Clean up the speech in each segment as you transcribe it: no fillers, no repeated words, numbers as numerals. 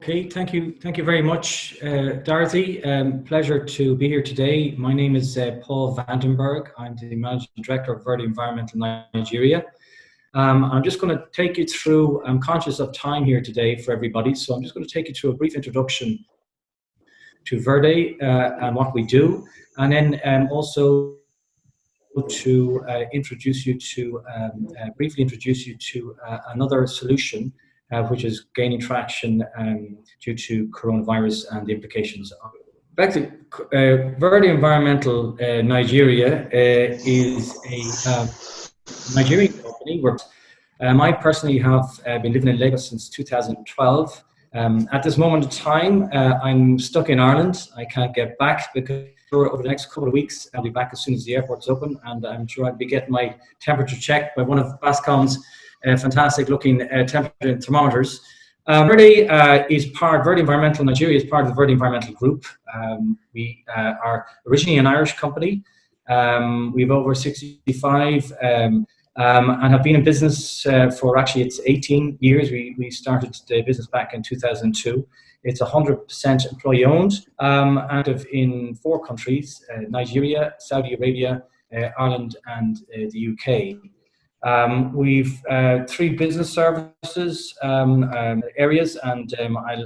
Okay, thank you very much, Dorothy. Pleasure to be here today. My name is Paul Van Der Bergh. I'm the Managing Director of VERDE Environmental Nigeria. I'm just going to take you through, I'm conscious of time here today for everybody, so I'm just going to take you through a brief introduction to VERDE and what we do, and then also to introduce you to, briefly introduce you to another solution which is gaining traction due to coronavirus and the implications of it. Back to VERDE Environmental Nigeria is a Nigerian company. I personally have been living in Lagos since 2012. At this moment in time, I'm stuck in Ireland. I can't get back because over the next couple of weeks, I'll be back as soon as the airport's open, and I'm sure I'll be getting my temperature checked by one of Basscomm's fantastic looking temperature thermometers. VERDE Environmental Nigeria is part of the VERDE Environmental Group. We are originally an Irish company. We have over 65 and have been in business for actually it's 18 years. We started the business back in 2002. It's 100% employee owned, active in 4 countries, Nigeria, Saudi Arabia, Ireland and the UK. We've 3 business services areas, and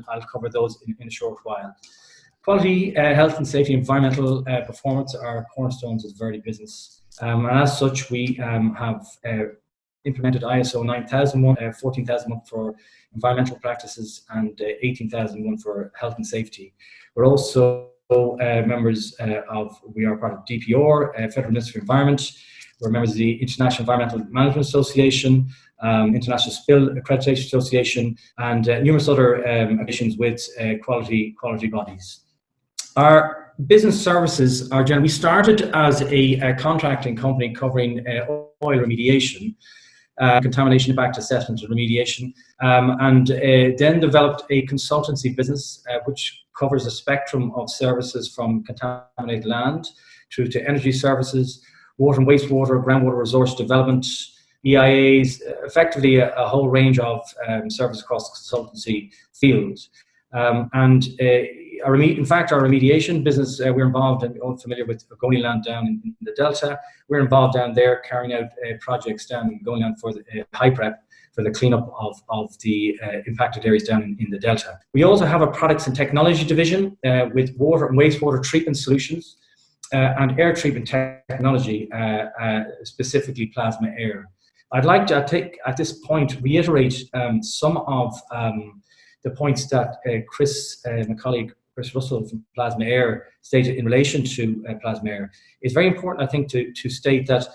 I'll cover those in a short while. Quality, health and safety, environmental performance are cornerstones of the VERDE business. And as such, we have implemented ISO 9001, 14001 for environmental practices, and 18001 for health and safety. We're also members we are part of DPR, Federal Ministry of Environment. We're members of the International Environmental Management Association, International Spill Accreditation Association, and numerous other accreditations with quality bodies. Our business services are generally, we started as a contracting company covering oil remediation, contamination impact assessment and remediation, and then developed a consultancy business which covers a spectrum of services from contaminated land through to energy services, water and wastewater, groundwater resource development, EIAs, effectively a whole range of services across the consultancy field. In fact, our remediation business, we're involved in, you're familiar with Ogoniland down in the Delta. We're involved down there carrying out projects down in Ogoniland for the high prep, for the cleanup of the impacted areas down in the Delta. We also have a products and technology division with water and wastewater treatment solutions and air treatment technology, specifically plasma air. I'd like to at this point reiterate some of the points that my colleague Chris Russell from Plasma Air stated in relation to plasma air. It's very important, I think, to state that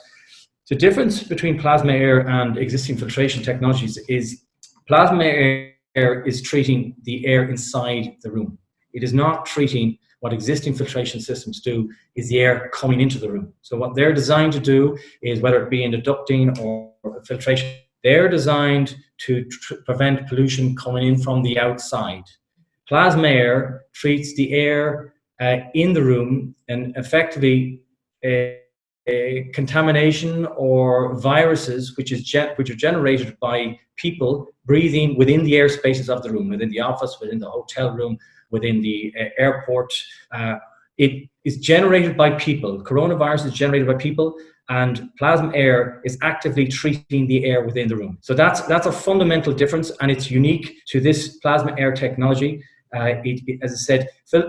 the difference between plasma air and existing filtration technologies is plasma air is treating the air inside the room. It is not treating what existing filtration systems do, is the air coming into the room. So what they're designed to do is, whether it be in the ducting or filtration, they're designed to prevent pollution coming in from the outside. Plasma air treats the air in the room, and effectively contamination or viruses which are generated by people breathing within the air spaces of the room, within the office, within the hotel room, within the airport. It is generated by people. Coronavirus is generated by people, and plasma air is actively treating the air within the room. So that's a fundamental difference, and it's unique to this plasma air technology. As I said,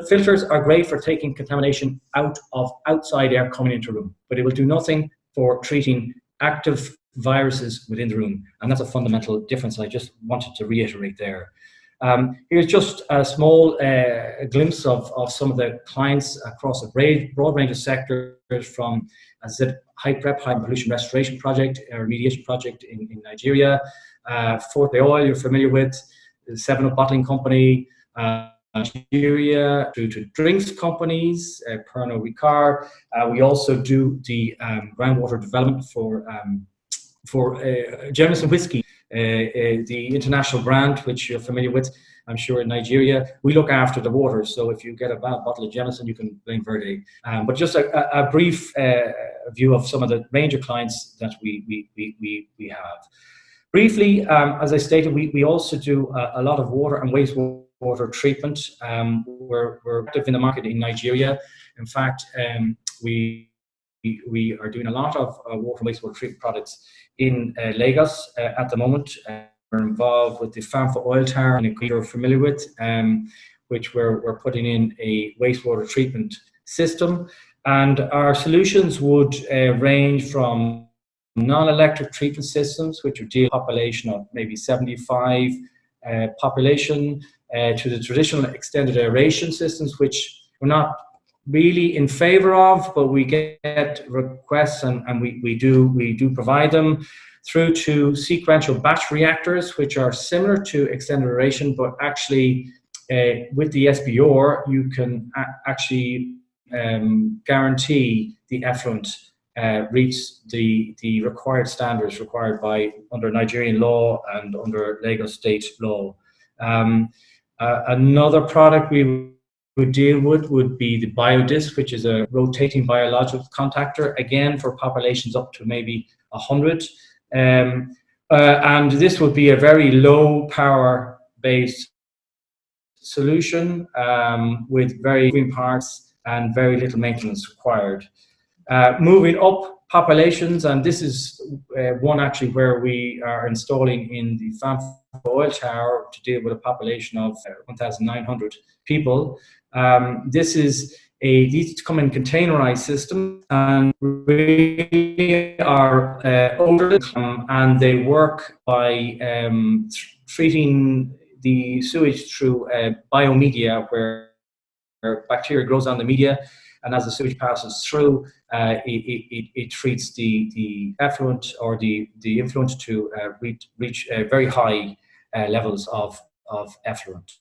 filters are great for taking contamination out of outside air coming into a room, but it will do nothing for treating active viruses within the room, and that's a fundamental difference I just wanted to reiterate there. Here's just a small glimpse of some of the clients across a broad range of sectors, from, as I said, high pollution restoration project, a remediation project in Nigeria, Fort the Oil, you're familiar with, the 7-Up bottling company, Nigeria, through to drinks companies, Pernod Ricard. We also do the groundwater development for Jameson whiskey, the international brand, which you're familiar with, I'm sure, in Nigeria. We look after the water, so if you get a bad bottle of Jameson, you can blame VERDE. But just a brief view of some of the range of clients that we have. Briefly, as I stated, we also do a lot of water and wastewater wastewater treatment. We're active in the market in Nigeria. In fact, we are doing a lot of water and wastewater treatment products in Lagos at the moment. We're involved with the Farm for Oil Tower, and you're familiar with, which we're putting in a wastewater treatment system. And our solutions would range from non-electric treatment systems, which would deal with a population of maybe 75 population, to the traditional extended aeration systems, which we're not really in favor of, but we get requests and we do provide them, through to sequential batch reactors, which are similar to extended aeration, but actually with the SBR, you can actually guarantee the effluent reach the required standards required by under Nigerian law and under Lagos state law. Another product we would deal with would be the biodisc, which is a rotating biological contactor, again for populations up to maybe 100. And this would be a very low power based solution with very moving parts and very little maintenance required. Moving up populations, and this is one actually where we are installing in the Farm for Oil Tower to deal with a population of 1,900 people. These come in containerized systems and really are older, and they work by treating the sewage through biomedia, where bacteria grows on the media, and as the sewage passes through, it treats the effluent or the influent to reach very high levels of effluent.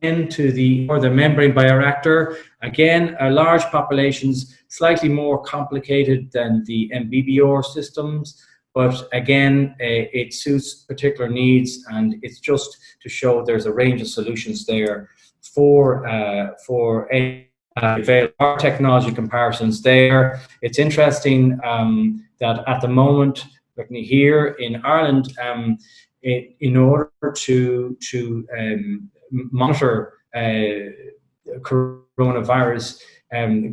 Into the membrane bioreactor, again, large populations, slightly more complicated than the MBBR systems, but again, it suits particular needs, and it's just to show there's a range of solutions there for our technology comparisons there. It's interesting that at the moment, certainly here in Ireland, in order to monitor coronavirus,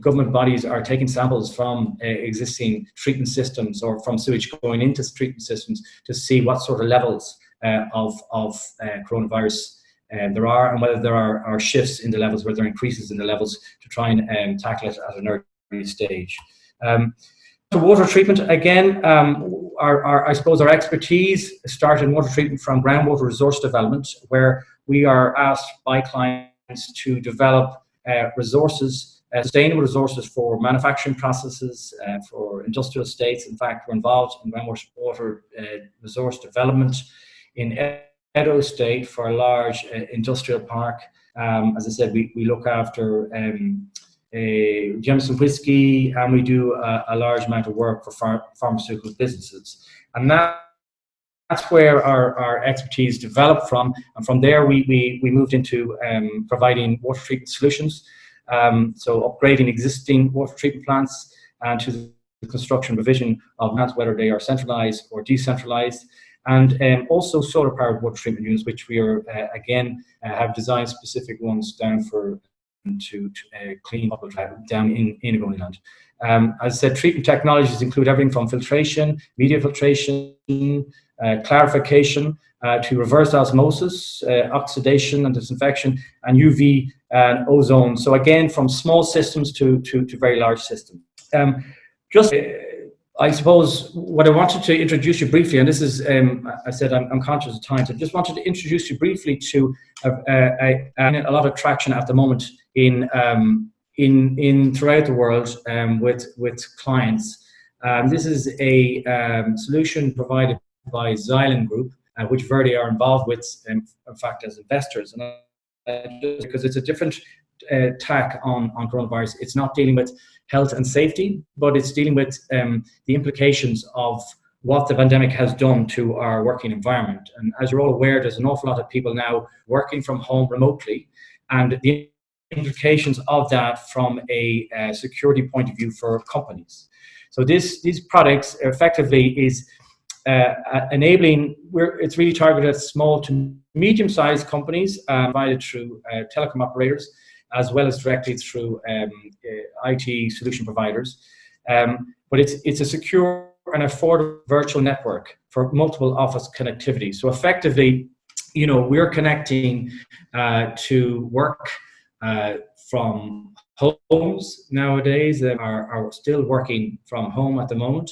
government bodies are taking samples from existing treatment systems or from sewage going into treatment systems to see what sort of levels of coronavirus there are, and whether there are shifts in the levels, whether there are increases in the levels, to try and tackle it at an early stage. For water treatment, again, I suppose our expertise started in water treatment from groundwater resource development, where we are asked by clients to develop resources, sustainable resources for manufacturing processes, for industrial estates. In fact, we're involved in groundwater resource development in Edo State for a large industrial park. As I said, we look after Jameson whiskey, and we do a large amount of work for pharmaceutical businesses. And that's where our expertise developed from. And from there, we moved into providing water treatment solutions. So upgrading existing water treatment plants and to the construction provision of plants, whether they are centralized or decentralized. And also solar-powered water treatment units, which we are again have designed specific ones down for to clean up down in Ogoniland. As I said, treatment technologies include everything from filtration, media filtration, clarification, to reverse osmosis, oxidation and disinfection, and UV and ozone. So again, from small systems to very large systems. I suppose what I wanted to introduce you briefly, and this is, I said I'm conscious of time, so I just wanted to introduce you briefly to a lot of traction at the moment in throughout the world with clients. This is a solution provided by Xylem Group, which VERDE are involved with, in fact, as investors, and because it's a different tack on coronavirus. It's not dealing with health and safety, but it's dealing with the implications of what the pandemic has done to our working environment. And as you're all aware, there's an awful lot of people now working from home remotely, and the implications of that from a security point of view for companies. So these products effectively is enabling, it's really targeted at small to medium-sized companies, provided through telecom operators, as well as directly through IT solution providers. But it's a secure and affordable virtual network for multiple office connectivity. So effectively, you know, we're connecting to work from homes nowadays that are still working from home at the moment.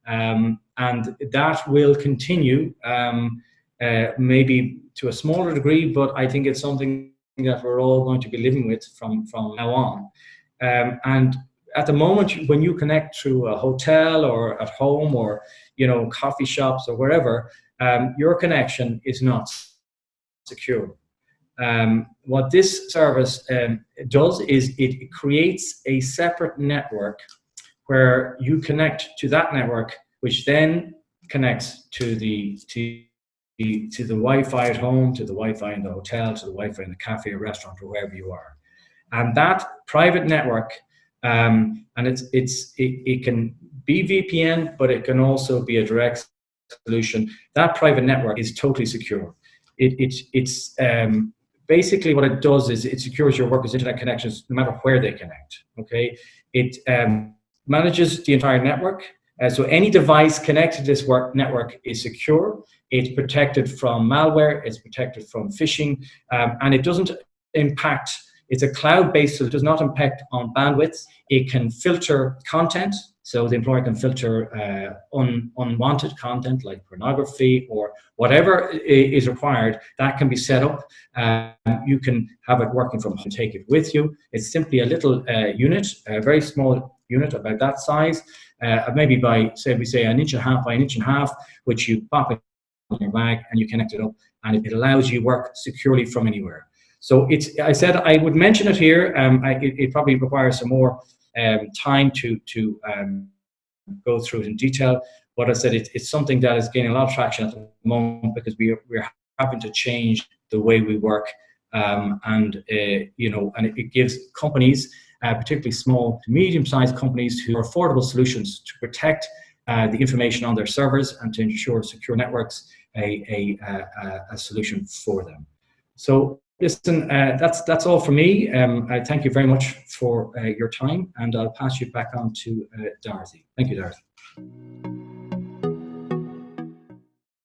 And that will continue, maybe to a smaller degree, but I think it's something that we're all going to be living with from now on. And at the moment, when you connect through a hotel or at home or, you know, coffee shops or wherever, your connection is not secure. What this service does is it creates a separate network where you connect to that network, which then connects to the Wi-Fi at home, to the Wi-Fi in the hotel, to the Wi-Fi in the cafe or restaurant or wherever you are. And that private network, and it can be VPN, but it can also be a direct solution. That private network is totally secure. It's basically what it does is it secures your workers' internet connections no matter where they connect. Okay, it manages the entire network. So any device connected to this network is secure. It's protected from malware. It's protected from phishing, and it doesn't impact. It's a cloud-based, so it does not impact on bandwidth. It can filter content, so the employer can filter unwanted content like pornography or whatever is required. That can be set up. You can have it working from home, take it with you. It's simply a little unit, a very small unit about that size, maybe by, say, we say 1.5 inches by 1.5 inches, which you pop it in your bag and you connect it up, and it allows you work securely from anywhere. So I said I would mention it here. It probably requires some more time to go through it in detail. But I said it's something that is gaining a lot of traction at the moment because we're having to change the way we work, you know, and it gives companies, particularly small to medium-sized companies, who are affordable solutions to protect the information on their servers and to ensure secure networks, a solution for them. So. Listen, that's all from me. I thank you very much for your time, and I'll pass you back on to Dorothy. Thank you, Dorothy.